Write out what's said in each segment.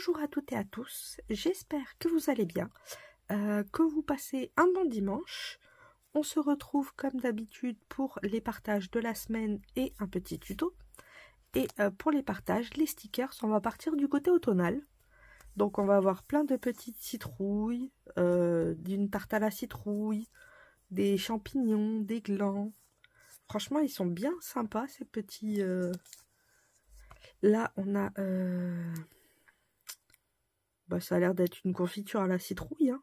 Bonjour à toutes et à tous, j'espère que vous allez bien, que vous passez un bon dimanche. On se retrouve comme d'habitude pour les partages de la semaine et un petit tuto. Et pour les partages, les stickers, on va partir du côté automnal. Donc on va avoir plein de petites citrouilles, d'une tarte à la citrouille, des champignons, des glands. Franchement, ils sont bien sympas ces petits... Là, on a... ça a l'air d'être une confiture à la citrouille, hein.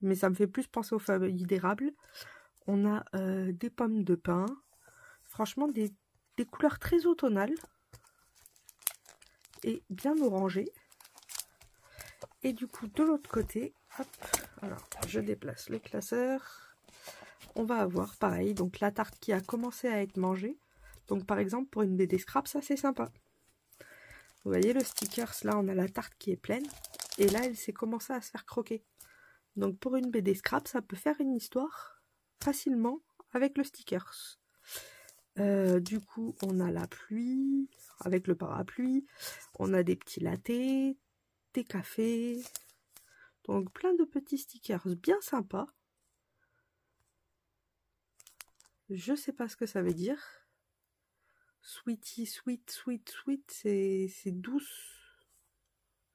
Mais ça me fait plus penser aux feuilles d'érable. On a des pommes de pin. Franchement, des couleurs très automnales. Et bien orangées. Et du coup, de l'autre côté, hop, alors je déplace le classeur. On va avoir pareil, donc la tarte qui a commencé à être mangée. Donc par exemple, pour une BD Scrap, ça c'est sympa. Vous voyez le stickers, là on a la tarte qui est pleine. Et là, elle s'est commencée à se faire croquer. Donc pour une BD Scrap, ça peut faire une histoire facilement avec le stickers. Du coup, on a la pluie avec le parapluie. On a des petits lattés, des cafés. Donc plein de petits stickers bien sympas. Je sais pas ce que ça veut dire. Sweetie, sweet, sweet, sweet, c'est douce.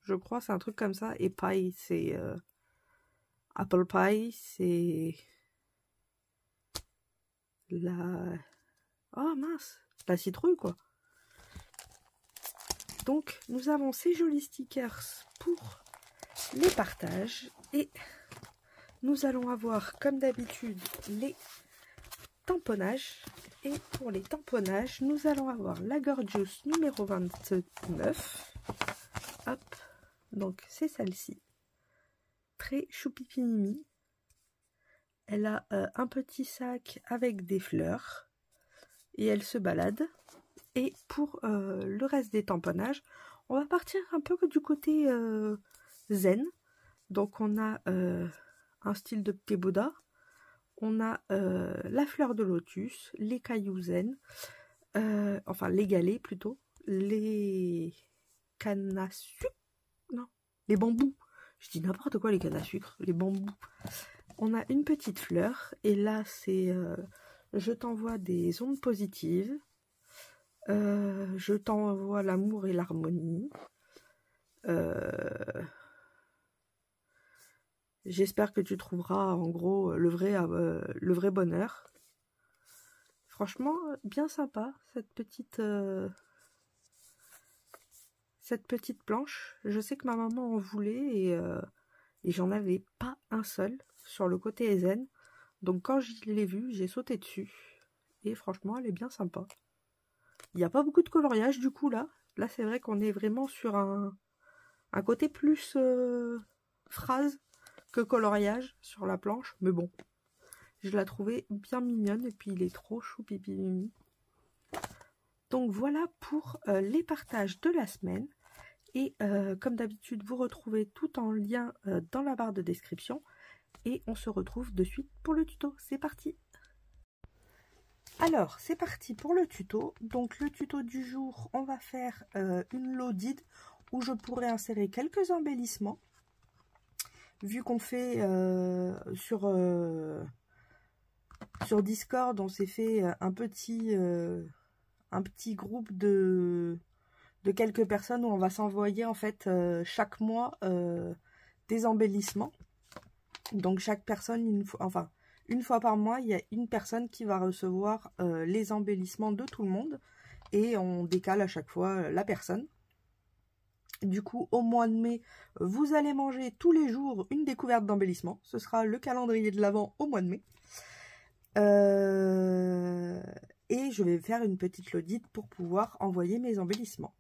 Je crois, c'est un truc comme ça. Et pie, c'est... apple pie, c'est... la... Oh mince, la citrouille, quoi. Donc, nous avons ces jolis stickers pour les partages. Et nous allons avoir, comme d'habitude, les tamponnages. Et pour les tamponnages, nous allons avoir la Gorgeous numéro 29. Hop, donc c'est celle-ci. Très choupipi-mimi. Elle a un petit sac avec des fleurs. Et elle se balade. Et pour le reste des tamponnages, on va partir un peu du côté zen. Donc on a un style de petit Bouddha. On a la fleur de lotus, les cailloux zen, enfin les galets plutôt, les cannes à sucre, non, les bambous. Je dis n'importe quoi, les cannes à sucre, les bambous. On a une petite fleur, et là c'est je t'envoie des ondes positives. Je t'envoie l'amour et l'harmonie. J'espère que tu trouveras en gros le vrai bonheur. Franchement, bien sympa cette petite planche. Je sais que ma maman en voulait et j'en avais pas un seul sur le côté zen. Donc quand je l'ai vue, j'ai sauté dessus. Et franchement, elle est bien sympa. Il n'y a pas beaucoup de coloriage du coup là. Là, c'est vrai qu'on est vraiment sur un côté plus phrase que coloriage sur la planche. Mais bon, je la trouvais bien mignonne. Et puis, il est trop chou pipi mimi. Donc voilà pour les partages de la semaine. Et comme d'habitude, vous retrouvez tout en lien dans la barre de description. Et on se retrouve de suite pour le tuto. C'est parti! Alors, c'est parti pour le tuto. Donc, le tuto du jour, on va faire une loaded où je pourrais insérer quelques embellissements. Vu qu'on fait sur Discord, on s'est fait un petit groupe de quelques personnes où on va s'envoyer en fait chaque mois des embellissements. Donc, chaque personne, une fois par mois, il y a une personne qui va recevoir les embellissements de tout le monde. Et on décale à chaque fois la personne. Du coup, au mois de mai, vous allez manger tous les jours une découverte d'embellissement. Ce sera le calendrier de l'Avent au mois de mai. Et je vais faire une petite loaded pour pouvoir envoyer mes embellissements.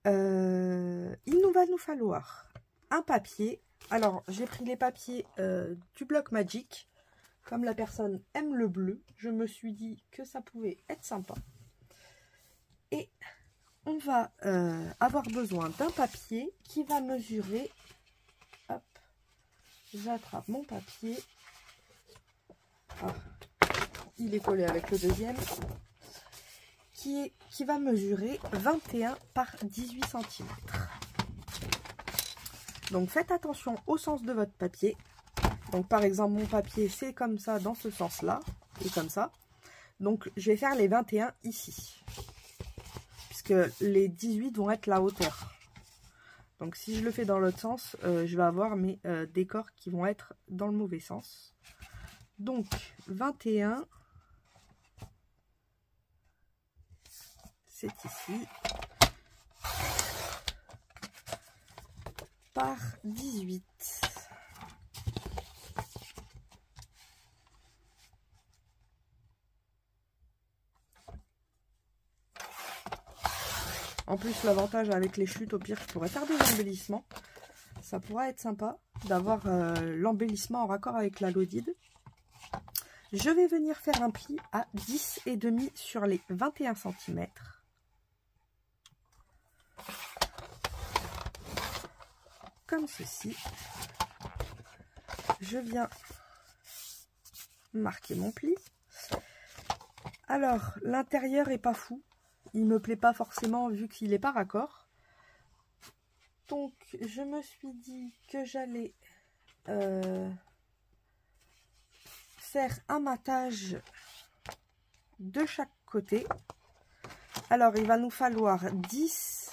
Il va nous falloir un papier. Alors, j'ai pris les papiers du bloc Magic. Comme la personne aime le bleu, je me suis dit que ça pouvait être sympa. Et on va avoir besoin d'un papier qui va mesurer... Hop, j'attrape mon papier. Ah, il est collé avec le deuxième. Qui va mesurer 21 par 18 cm. Donc faites attention au sens de votre papier. Donc par exemple mon papier c'est comme ça dans ce sens là et comme ça. Donc je vais faire les 21 ici. Puisque les 18 vont être la hauteur. Donc si je le fais dans l'autre sens, je vais avoir mes décors qui vont être dans le mauvais sens. Donc 21, c'est ici, par 18. En plus, l'avantage avec les chutes, au pire, je pourrais faire des embellissements. Ça pourrait être sympa d'avoir l'embellissement en raccord avec la lodide. Je vais venir faire un pli à 10,5 sur les 21 cm. Comme ceci. Je viens marquer mon pli. Alors, l'intérieur est pas fou. Il me plaît pas forcément vu qu'il n'est pas raccord. Donc, je me suis dit que j'allais faire un matage de chaque côté. Alors, il va nous falloir 10.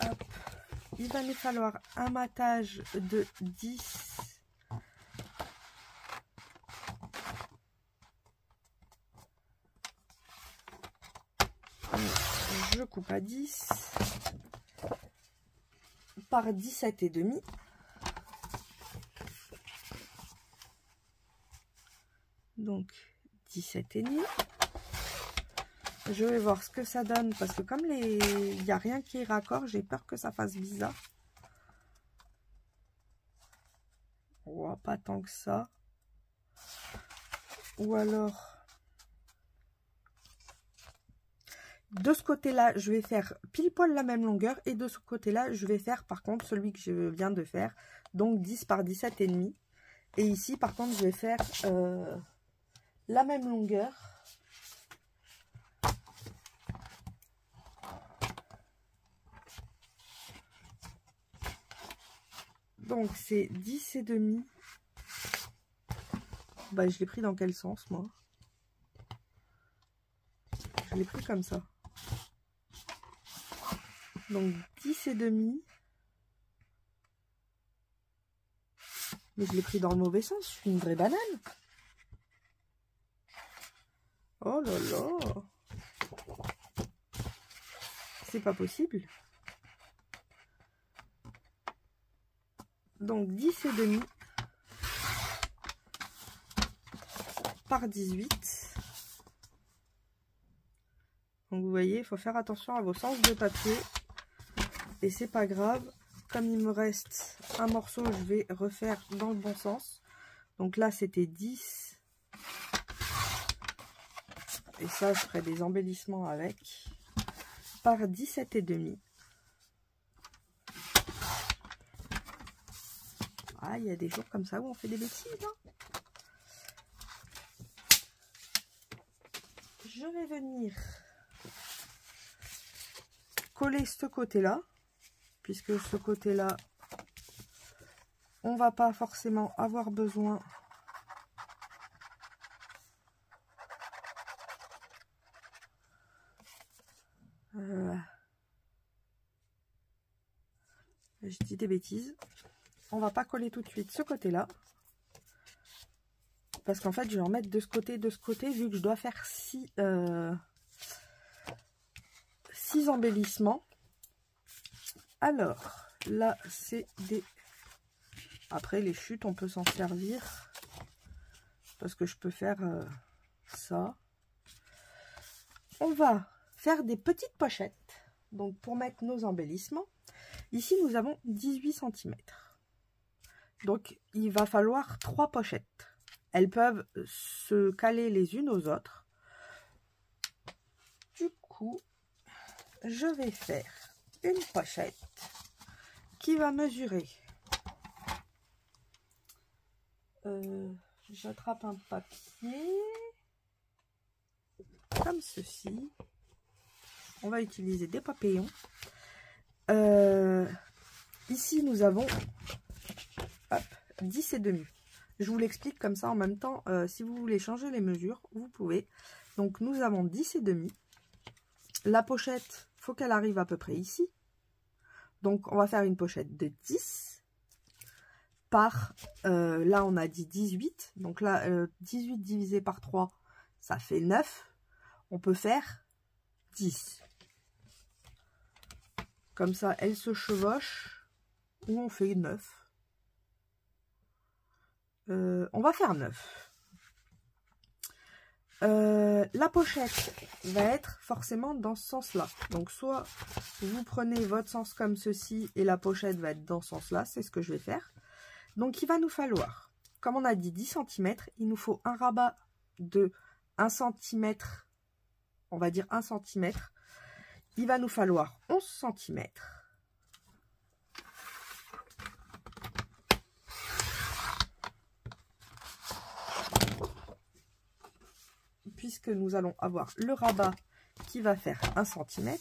Hop. Il va nous falloir un matage de 10. Je coupe à 10 par 17,5. Donc 17,5. Je vais voir ce que ça donne parce que comme il n'y a rien qui est raccord, j'ai peur que ça fasse bizarre. Oh, pas tant que ça. Ou alors de ce côté-là, je vais faire pile poil la même longueur. Et de ce côté-là, je vais faire par contre celui que je viens de faire. Donc 10 par 17,5. Et ici, par contre, je vais faire la même longueur. Donc c'est 10,5. Bah, je l'ai pris dans quel sens, moi? Je l'ai pris comme ça. Donc 10,5. Mais je l'ai pris dans le mauvais sens. Je suis une vraie banane. Oh là là. C'est pas possible. Donc 10,5 par 18. Donc vous voyez, il faut faire attention à vos sens de papier. Et c'est pas grave. Comme il me reste un morceau, je vais refaire dans le bon sens. Donc là, c'était 10. Et ça, je ferai des embellissements avec. Par 17,5. Ah, il y a des jours comme ça où on fait des bêtises. Hein. Je vais venir coller ce côté-là. Puisque ce côté-là, on va pas forcément avoir besoin je dis des bêtises. On va pas coller tout de suite ce côté-là. Parce qu'en fait, je vais en mettre de ce côté, vu que je dois faire 6 embellissements. Alors, là, c'est des... Après, les chutes, on peut s'en servir. Parce que je peux faire ça. On va faire des petites pochettes. Donc, pour mettre nos embellissements. Ici, nous avons 18 cm. Donc, il va falloir 3 pochettes. Elles peuvent se caler les unes aux autres. Du coup, je vais faire une pochette qui va mesurer. J'attrape un papier comme ceci. on va utiliser des papillons. Ici, nous avons 10,5. Je vous l'explique comme ça en même temps. Si vous voulez changer les mesures, vous pouvez. Donc, nous avons 10,5. La pochette, il faut qu'elle arrive à peu près ici. Donc, on va faire une pochette de 10 par... là, on a dit 18. Donc là, 18 divisé par 3, ça fait 9. On peut faire 10. Comme ça, elle se chevauche. Ou on fait 9. On va faire 9. La pochette va être forcément dans ce sens-là. Donc, soit vous prenez votre sens comme ceci et la pochette va être dans ce sens-là. C'est ce que je vais faire. Donc, il va nous falloir, comme on a dit 10 cm, il nous faut un rabat de 1 cm, on va dire 1 cm. Il va nous falloir 11 cm. Puisque nous allons avoir le rabat qui va faire 1 cm.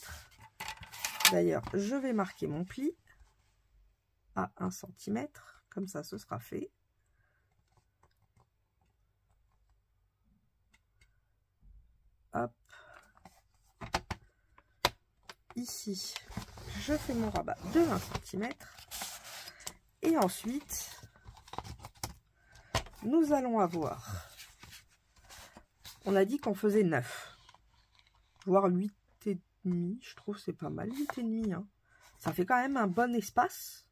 D'ailleurs, je vais marquer mon pli à 1 cm. Comme ça, ce sera fait. Hop. Ici, je fais mon rabat de 1 cm. Et ensuite, nous allons avoir... On a dit qu'on faisait 9. Voire 8,5. Je trouve que c'est pas mal, 8,5. Hein. Ça fait quand même un bon espace.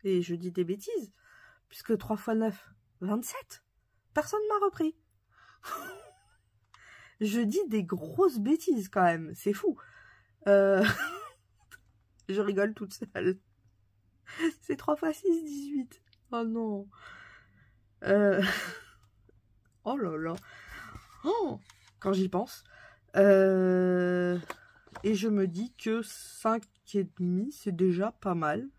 Et je dis des bêtises. Puisque 3 x 9, 27. Personne ne m'a repris. Je dis des grosses bêtises quand même. C'est fou. Je rigole toute seule. C'est 3 x 6, 18. Oh non. Oh là là. Oh, quand j'y pense. Et je me dis que 5,5, c'est déjà pas mal.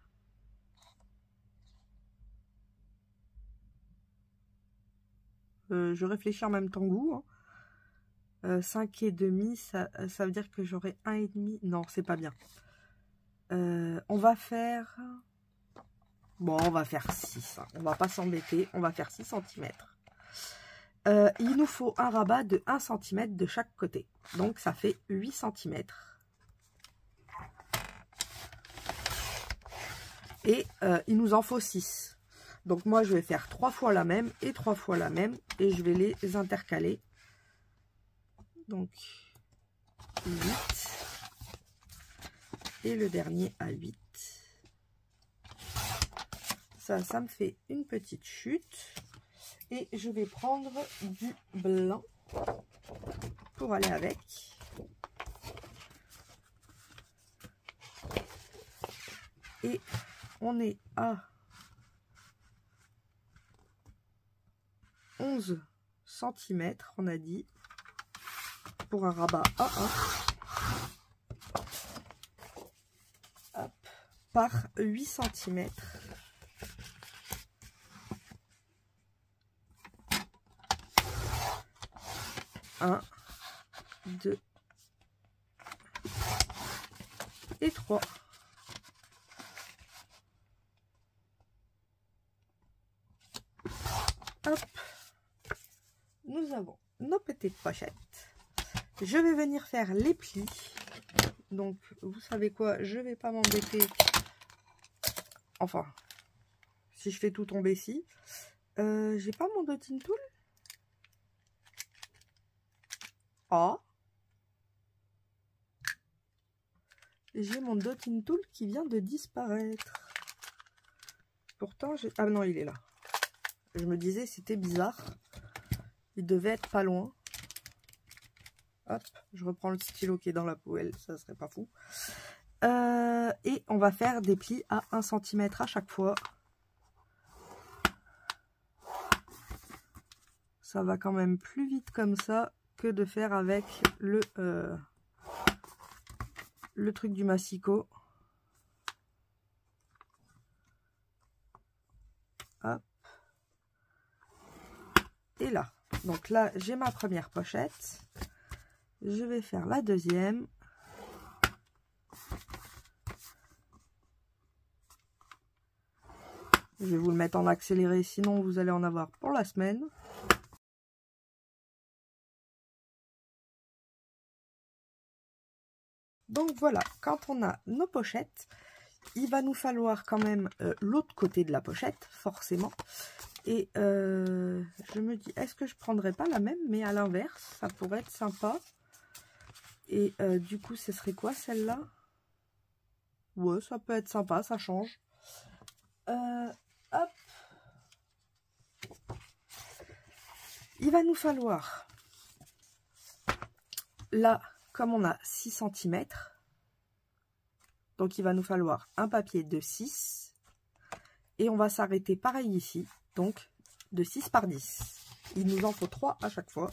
Je réfléchis en même temps que vous. Hein. 5,5, ça veut dire que j'aurai 1,5. Non, c'est pas bien. On va faire... Bon, on va faire 6. Hein. On va pas s'embêter. On va faire 6 cm. Il nous faut un rabat de 1 cm de chaque côté. Donc, ça fait 8 cm. Et il nous en faut 6. Donc, moi, je vais faire 3 fois la même et 3 fois la même. Et je vais les intercaler. Donc, 8. Et le dernier à 8. Ça me fait une petite chute. Et je vais prendre du blanc pour aller avec. Et on est à 11 cm, on a dit, pour un rabat A1. Hop, par 8 cm. 1, 2 et 3. Hop. Nous avons nos petites pochettes. Je vais venir faire les plis. Donc, vous savez quoi, je vais pas m'embêter. Enfin, si je fais tout tomber ici. J'ai pas mon dotting tool. Ah, j'ai mon dotting tool qui vient de disparaître. Pourtant, j'ai... Ah non, il est là. Je me disais, c'était bizarre. Il devait être pas loin. Hop, je reprends le stylo qui est dans la poêle, ça serait pas fou. Et on va faire des plis à 1 cm à chaque fois. Ça va quand même plus vite comme ça que de faire avec le truc du massicot. Hop. Et là, donc là j'ai ma première pochette. je vais faire la deuxième. Je vais vous le mettre en accéléré, sinon vous allez en avoir pour la semaine. Donc voilà, quand on a nos pochettes, il va nous falloir quand même l'autre côté de la pochette, forcément. Et je me dis, est-ce que je prendrais pas la même, mais à l'inverse, ça pourrait être sympa. Et du coup, ce serait quoi celle-là? Ouais, ça peut être sympa, ça change. Hop. Il va nous falloir, là, comme on a 6 cm, donc il va nous falloir un papier de 6. Et on va s'arrêter pareil ici, donc de 6 par 10. Il nous en faut 3 à chaque fois.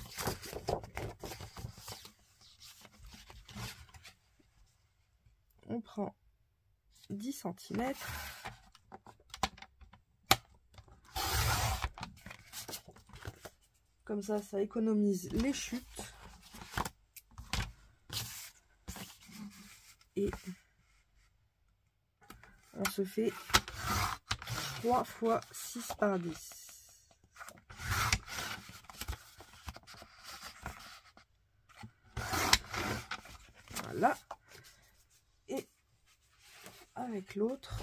On prend 10 cm. Comme ça, ça économise les chutes. Et on se fait 3 fois 6 par 10. Voilà. Et avec l'autre,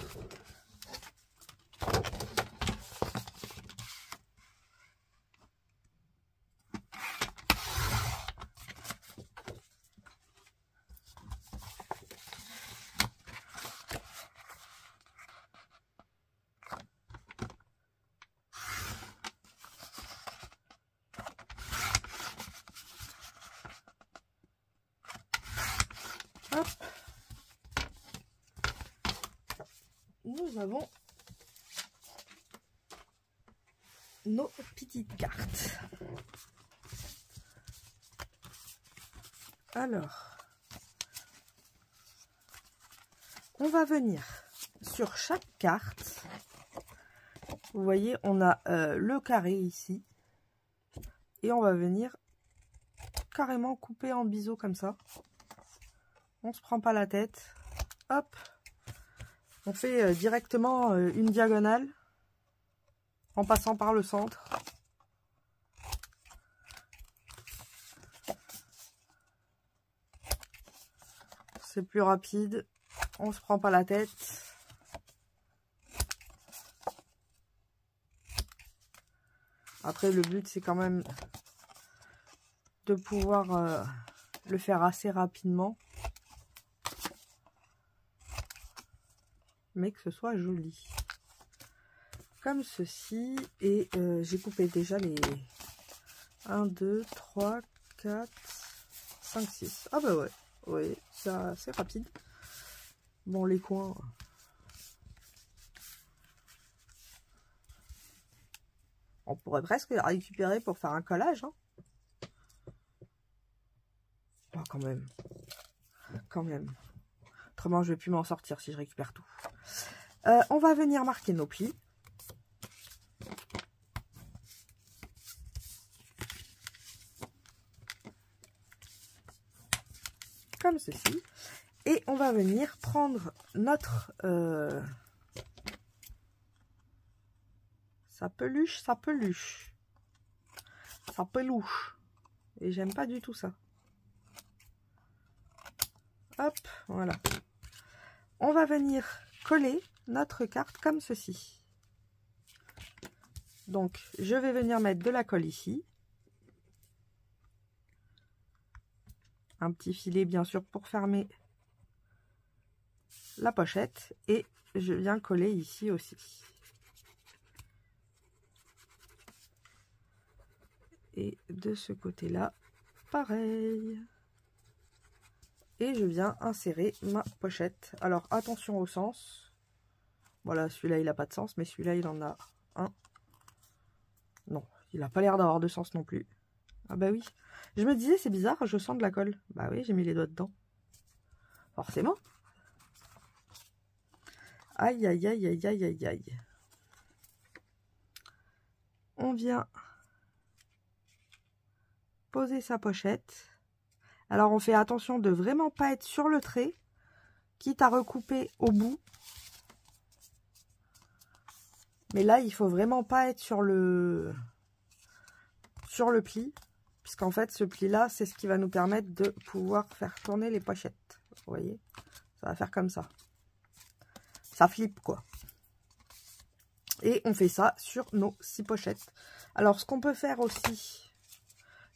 hop, nous avons nos petites cartes. Alors, on va venir sur chaque carte. Vous voyez, on a le carré ici. Et on va venir carrément couper en biseau comme ça. On se prend pas la tête. Hop. On fait directement une diagonale en passant par le centre. C'est plus rapide. On se prend pas la tête. Après, le but, c'est quand même de pouvoir le faire assez rapidement. Mais que ce soit joli. Comme ceci. Et j'ai coupé déjà les 1, 2, 3, 4, 5, 6. Ah bah ouais. Oui, c'est rapide. Bon, les coins... On pourrait presque les récupérer pour faire un collage. Hein. Oh, quand même. Quand même. Autrement, je ne vais plus m'en sortir si je récupère tout. On va venir marquer nos plis. Comme ceci. Et on va venir prendre notre... ça peluche, ça peluche. Ça pelouche. Et j'aime pas du tout ça. Hop, voilà. On va venir coller notre carte comme ceci. Donc, je vais venir mettre de la colle ici. Un petit filet, bien sûr, pour fermer la pochette. Et je viens coller ici aussi. Et de ce côté-là, pareil. Et je viens insérer ma pochette. Alors, attention au sens. Voilà, celui-là, il n'a pas de sens, mais celui-là, il en a un. Non, il n'a pas l'air d'avoir de sens non plus. Ah bah oui. Je me disais, c'est bizarre, je sens de la colle. Bah oui, j'ai mis les doigts dedans. Forcément. Aïe, aïe, aïe, aïe, aïe, aïe, aïe. On vient poser sa pochette. Alors on fait attention de vraiment pas être sur le trait, quitte à recouper au bout. Mais là, il faut vraiment pas être sur le pli, puisqu'en fait, ce pli-là, c'est ce qui va nous permettre de pouvoir faire tourner les pochettes. Vous voyez, ça va faire comme ça. Ça flippe, quoi. Et on fait ça sur nos 6 pochettes. Alors, ce qu'on peut faire aussi,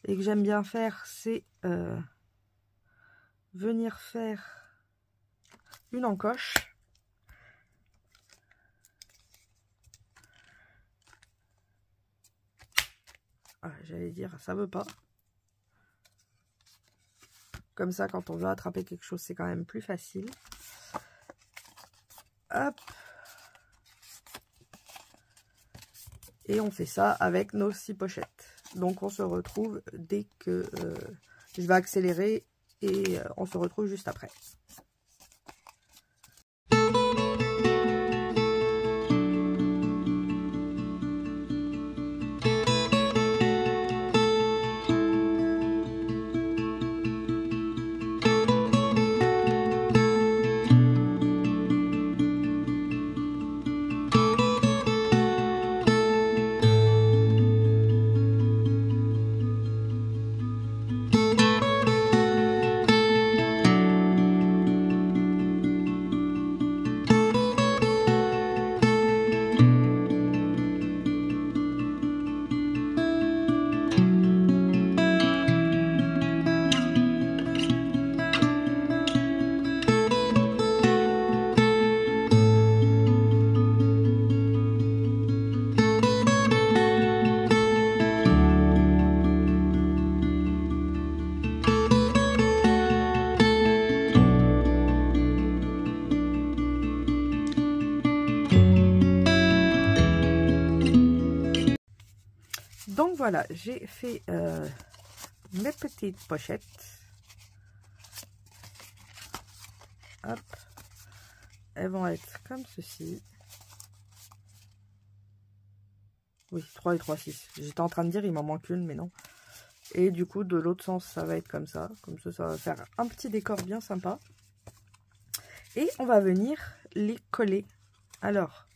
et que j'aime bien faire, c'est venir faire une encoche. Ah, j'allais dire, ça veut pas. Comme ça, quand on veut attraper quelque chose, c'est quand même plus facile. Hop. Et on fait ça avec nos 6 pochettes. Donc on se retrouve dès que je vais accélérer et on se retrouve juste après. Donc voilà, j'ai fait mes petites pochettes. Hop. Elles vont être comme ceci. Oui, 3 et 3, 6. J'étais en train de dire, il m'en manque une, mais non. Et du coup, de l'autre sens, ça va être comme ça. Comme ça va faire un petit décor bien sympa. Et on va venir les coller. Alors,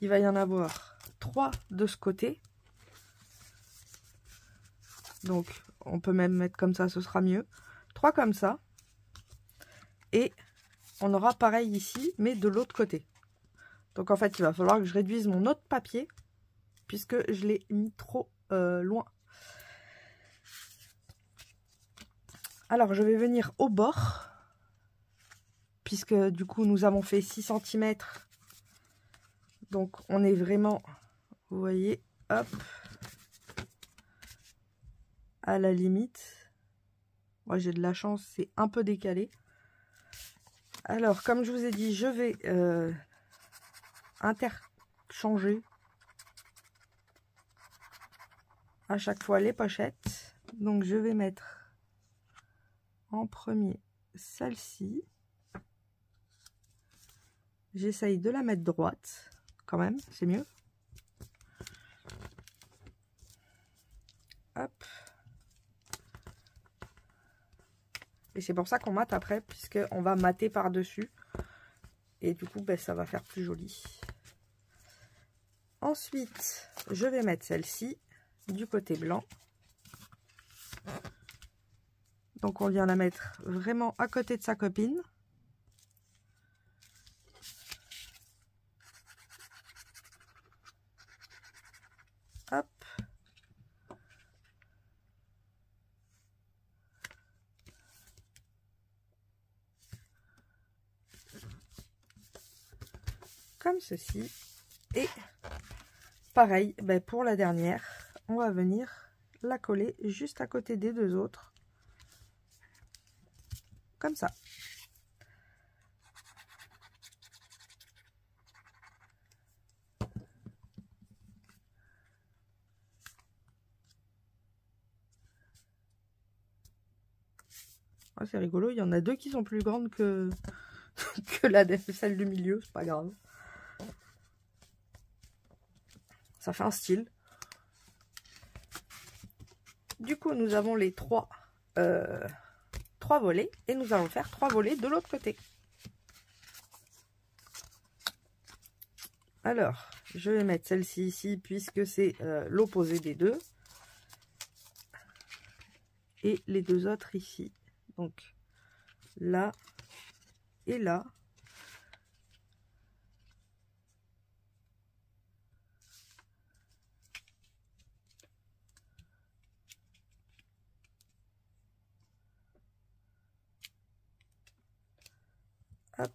il va y en avoir 3 de ce côté. Donc, on peut même mettre comme ça, ce sera mieux. 3 comme ça. Et on aura pareil ici, mais de l'autre côté. Donc, en fait, il va falloir que je réduise mon autre papier, puisque je l'ai mis trop loin. Alors, je vais venir au bord, puisque du coup, nous avons fait 6 cm. Donc, on est vraiment, vous voyez, hop, à la limite. Moi, j'ai de la chance, c'est un peu décalé. Alors, comme je vous ai dit, je vais interchanger à chaque fois les pochettes. Donc, je vais mettre en premier celle-ci. J'essaye de la mettre droite, quand même, c'est mieux. Hop. Et c'est pour ça qu'on mate après, puisqu'on va mater par-dessus. Et du coup, ben, ça va faire plus joli. Ensuite, je vais mettre celle-ci du côté blanc. Donc, on vient la mettre vraiment à côté de sa copine. Hop. Comme ceci. Et pareil, ben pour la dernière, on va venir la coller juste à côté des 2 autres. Comme ça. Oh, c'est rigolo, il y en a 2 qui sont plus grandes que, celle du milieu, c'est pas grave. Ça fait un style. Du coup, nous avons les 3 3 volets et nous allons faire 3 volets de l'autre côté. Alors, je vais mettre celle-ci ici puisque c'est l'opposé des deux. Et les deux autres ici. Donc, là et là. Hop.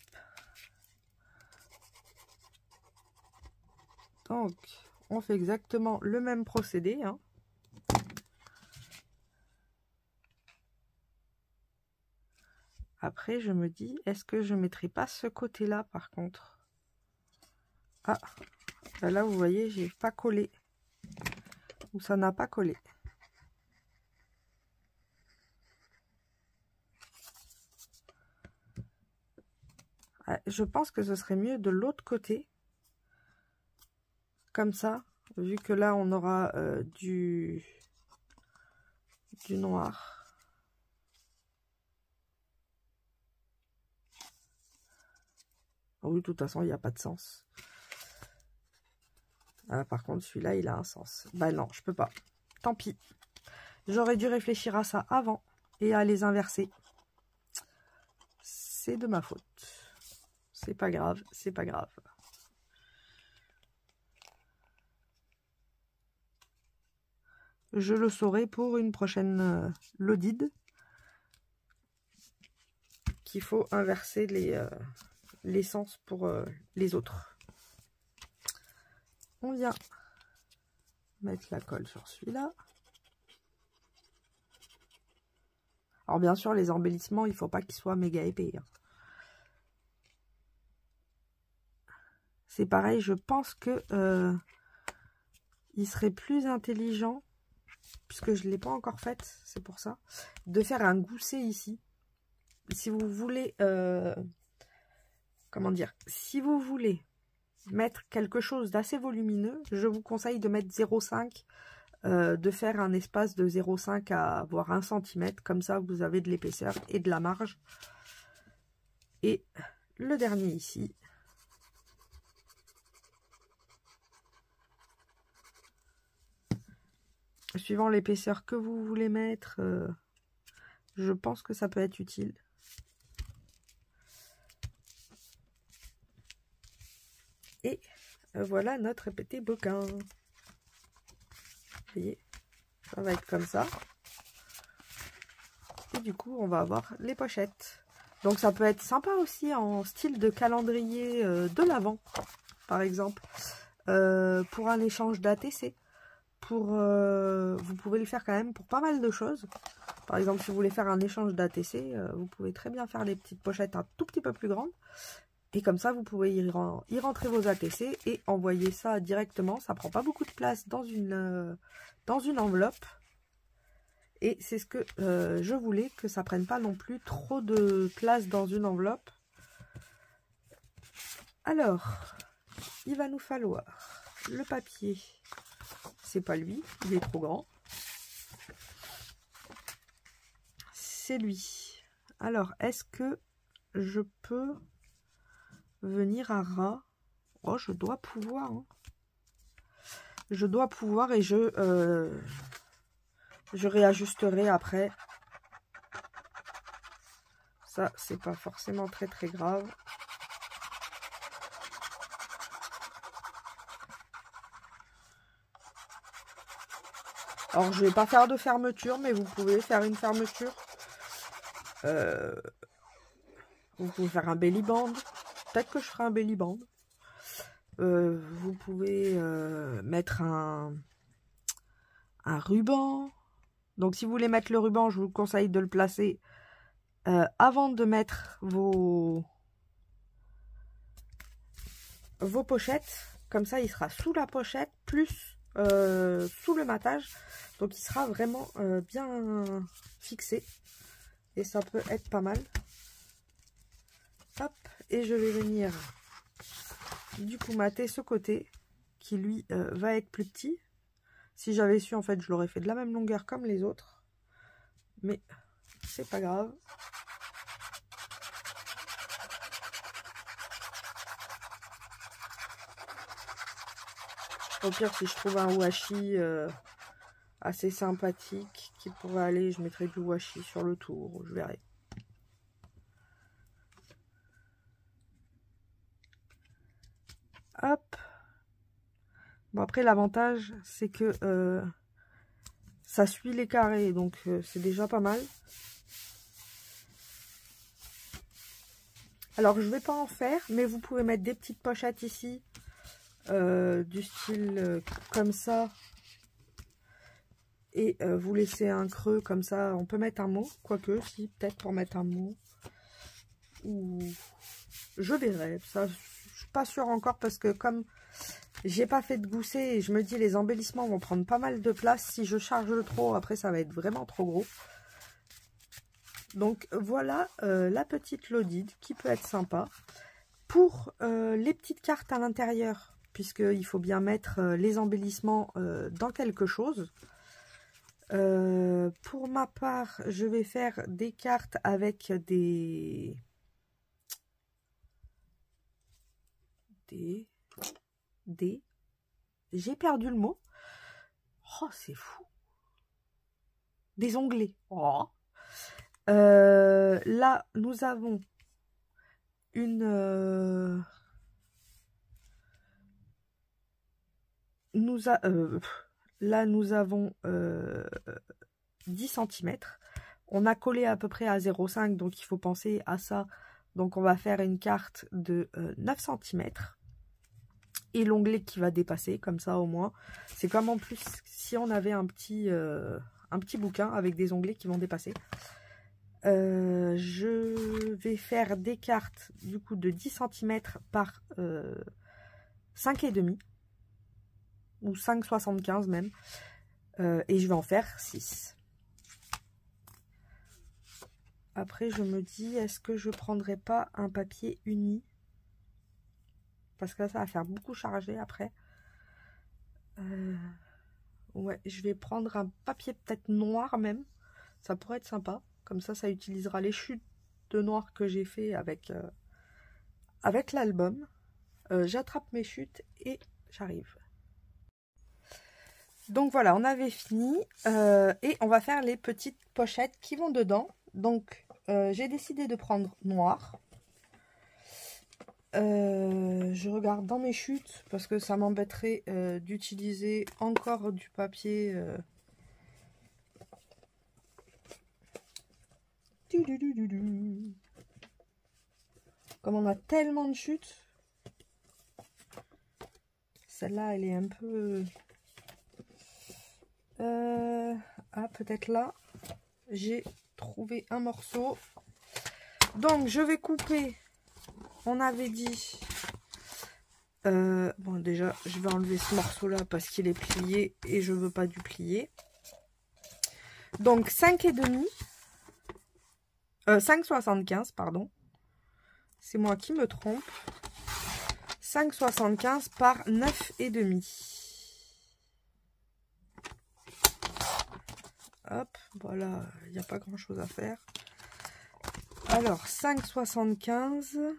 Donc, on fait exactement le même procédé, hein. Après, je me dis, est-ce que je ne mettrai pas ce côté-là, par contre? Ah, ben là, vous voyez, j'ai pas collé. Ou ça n'a pas collé. Ah, je pense que ce serait mieux de l'autre côté. Comme ça, vu que là, on aura du noir. Oui, de toute façon, il n'y a pas de sens. Ah, par contre, celui-là, il a un sens. Bah non, je peux pas. Tant pis. J'aurais dû réfléchir à ça avant et à les inverser. C'est de ma faute. C'est pas grave, c'est pas grave. Je le saurai pour une prochaine Lodide. Qu'il faut inverser les sens pour les autres. On vient mettre la colle sur celui-là. Alors bien sûr, les embellissements, il ne faut pas qu'ils soient méga épais, hein. C'est pareil, je pense que il serait plus intelligent, puisque je ne l'ai pas encore faite, c'est pour ça, de faire un gousset ici. Si vous voulez, comment dire, si vous voulez mettre quelque chose d'assez volumineux, je vous conseille de mettre 0,5, de faire un espace de 0,5 à voire 1 cm, comme ça vous avez de l'épaisseur et de la marge. Et le dernier ici. Suivant l'épaisseur que vous voulez mettre, je pense que ça peut être utile. Et voilà notre petit bouquin. Vous voyez, ça va être comme ça. Et du coup, on va avoir les pochettes. Donc ça peut être sympa aussi en style de calendrier de l'Avent, par exemple, pour un échange d'ATC. Vous pouvez le faire quand même pour pas mal de choses. Par exemple, si vous voulez faire un échange d'ATC, vous pouvez très bien faire les petites pochettes un tout petit peu plus grandes. Et comme ça, vous pouvez y rentrer vos ATC et envoyer ça directement. Ça prend pas beaucoup de place dans une enveloppe. Et c'est ce que je voulais, que ça prenne pas non plus trop de place dans une enveloppe. Alors, il va nous falloir le papier. C'est pas lui, il est trop grand. C'est lui. Alors, est-ce que je peux venir à ras? Oh, je dois pouvoir. Hein. Je dois pouvoir et je réajusterai après. Ça, c'est pas forcément très grave. Alors, je vais pas faire de fermeture, mais vous pouvez faire une fermeture. Vous pouvez faire un belly band. Peut-être que je ferai un belly band. Vous pouvez mettre un ruban. Donc, si vous voulez mettre le ruban, je vous conseille de le placer avant de mettre vos pochettes. Comme ça, il sera sous la pochette, plus sous le matage. Donc, il sera vraiment bien fixé. Et ça peut être pas mal. Hop, et je vais venir du coup mater ce côté qui lui va être plus petit. Si j'avais su, en fait, je l'aurais fait de la même longueur comme les autres. Mais c'est pas grave. Au pire, si je trouve un washi assez sympathique qui pourrait aller, je mettrai du washi sur le tour, je verrai. Hop. Bon, après, l'avantage, c'est que ça suit les carrés, donc c'est déjà pas mal. Alors, je vais pas en faire, mais vous pouvez mettre des petites pochettes ici, du style comme ça. Et vous laissez un creux comme ça. On peut mettre un mot, quoique, si, peut-être pour mettre un mot. Ou je verrai. Ça, je suis pas sûre encore parce que comme j'ai pas fait de gousset et je me dis les embellissements vont prendre pas mal de place. Si je charge le trop, après ça va être vraiment trop gros. Donc voilà la petite Lodide qui peut être sympa. Pour les petites cartes à l'intérieur, puisqu'il faut bien mettre les embellissements dans quelque chose. Pour ma part, je vais faire des cartes avec j'ai perdu le mot. Oh, c'est fou. Des onglets. Oh. Là, nous avons une... là, nous avons 10 cm. On a collé à peu près à 0,5, donc il faut penser à ça. Donc, on va faire une carte de 9 cm. Et l'onglet qui va dépasser, comme ça au moins. C'est comme en plus si on avait un petit bouquin avec des onglets qui vont dépasser. Je vais faire des cartes du coup de 10 cm par 5,5 ou 5,75 même. Et je vais en faire 6. Après je me dis, est-ce que je prendrais pas un papier uni? Parce que là, ça va faire beaucoup chargé après. Ouais, je vais prendre un papier peut-être noir même. Ça pourrait être sympa. Comme ça utilisera les chutes de noir que j'ai fait avec l'album. J'attrape mes chutes et j'arrive. Donc voilà, on avait fini. Et on va faire les petites pochettes qui vont dedans. Donc, j'ai décidé de prendre noir. Je regarde dans mes chutes parce que ça m'embêterait d'utiliser encore du papier. Comme on a tellement de chutes, celle-là elle est un peu... Ah, peut-être là, j'ai trouvé un morceau. Donc je vais couper. On avait dit... bon déjà je vais enlever ce morceau là parce qu'il est plié et je veux pas duplier. Donc 5,5 5,75 pardon, c'est moi qui me trompe. 5,75 par 9,5. Hop, voilà, il n'y a pas grand chose à faire. Alors 5,75.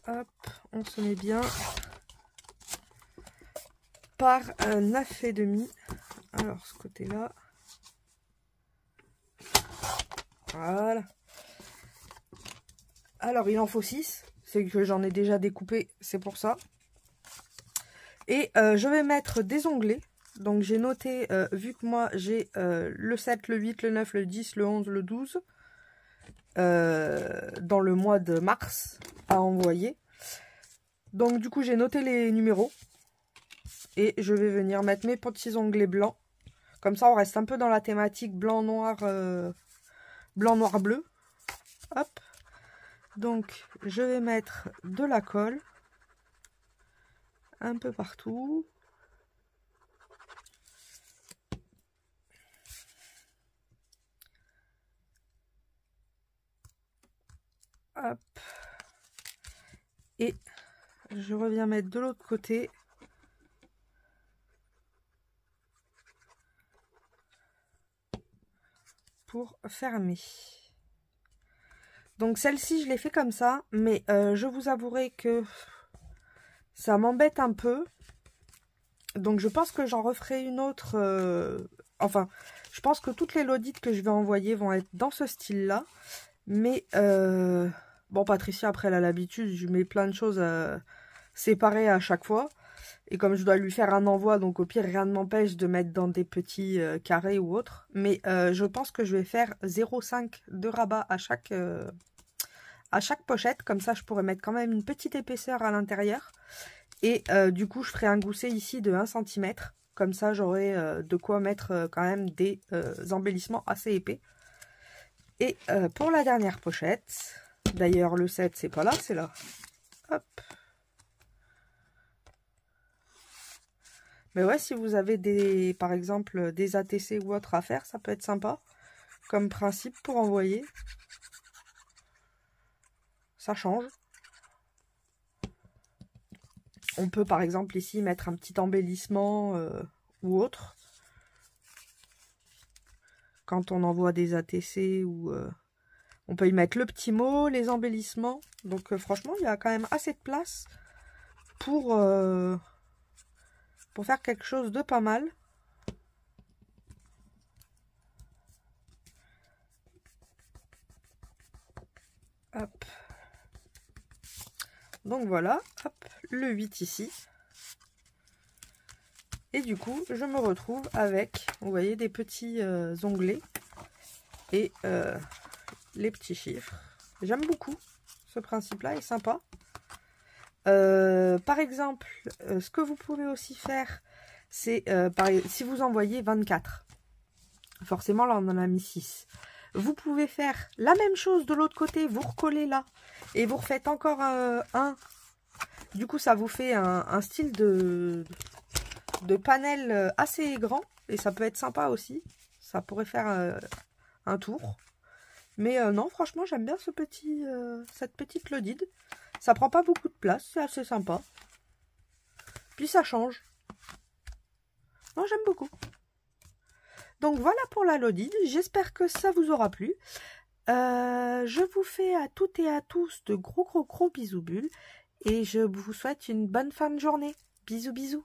Hop, on se met bien par 9,5. Alors ce côté là, voilà. Alors il en faut 6, c'est que j'en ai déjà découpé, c'est pour ça. Et je vais mettre des onglets. Donc j'ai noté, vu que moi j'ai le 7, le 8, le 9, le 10, le 11, le 12 dans le mois de mars à envoyer. Donc du coup j'ai noté les numéros. Et je vais venir mettre mes petits onglets blancs. Comme ça on reste un peu dans la thématique blanc, noir, blanc, noir, bleu. Hop. Donc je vais mettre de la colle. Un peu partout. Hop. Et je reviens mettre de l'autre côté. pour fermer. Donc celle-ci, je l'ai fait comme ça, mais je vous avouerai que ça m'embête un peu. Donc je pense que j'en referai une autre. Enfin, je pense que toutes les lodites que je vais envoyer vont être dans ce style-là. Mais bon, Patricia, après, elle a l'habitude, je mets plein de choses séparées à chaque fois. Et comme je dois lui faire un envoi, donc au pire, rien ne m'empêche de mettre dans des petits carrés ou autres. Mais je pense que je vais faire 0,5 de rabat à chaque pochette. Comme ça, je pourrais mettre quand même une petite épaisseur à l'intérieur. Et du coup, je ferai un gousset ici de 1 cm. Comme ça, j'aurai de quoi mettre quand même des embellissements assez épais. Et pour la dernière pochette, d'ailleurs, le 7, c'est pas là, c'est là. Hop. Mais ouais, si vous avez par exemple, des ATC ou autre à faire, ça peut être sympa. Comme principe pour envoyer. Ça change. On peut par exemple ici mettre un petit embellissement ou autre. Quand on envoie des ATC ou... on peut y mettre le petit mot, les embellissements. Donc franchement, il y a quand même assez de place pour faire quelque chose de pas mal. Hop. Donc voilà, hop, le 8 ici. Et du coup, je me retrouve avec, vous voyez, des petits onglets et les petits chiffres. J'aime beaucoup ce principe-là, il est sympa. Par exemple, ce que vous pouvez aussi faire, c'est si vous envoyez 24. Forcément, là, on en a mis 6. Vous pouvez faire la même chose de l'autre côté, vous recollez là. Et vous refaites encore un. Du coup, ça vous fait un style de panel assez grand. Et ça peut être sympa aussi. Ça pourrait faire un tour. Mais non, franchement, j'aime bien cette petite lodide. Ça prend pas beaucoup de place, c'est assez sympa. Puis ça change. Non, j'aime beaucoup. Donc voilà pour la lodide. J'espère que ça vous aura plu. Je vous fais à toutes et à tous de gros bisous bulles. Et je vous souhaite une bonne fin de journée. Bisous bisous.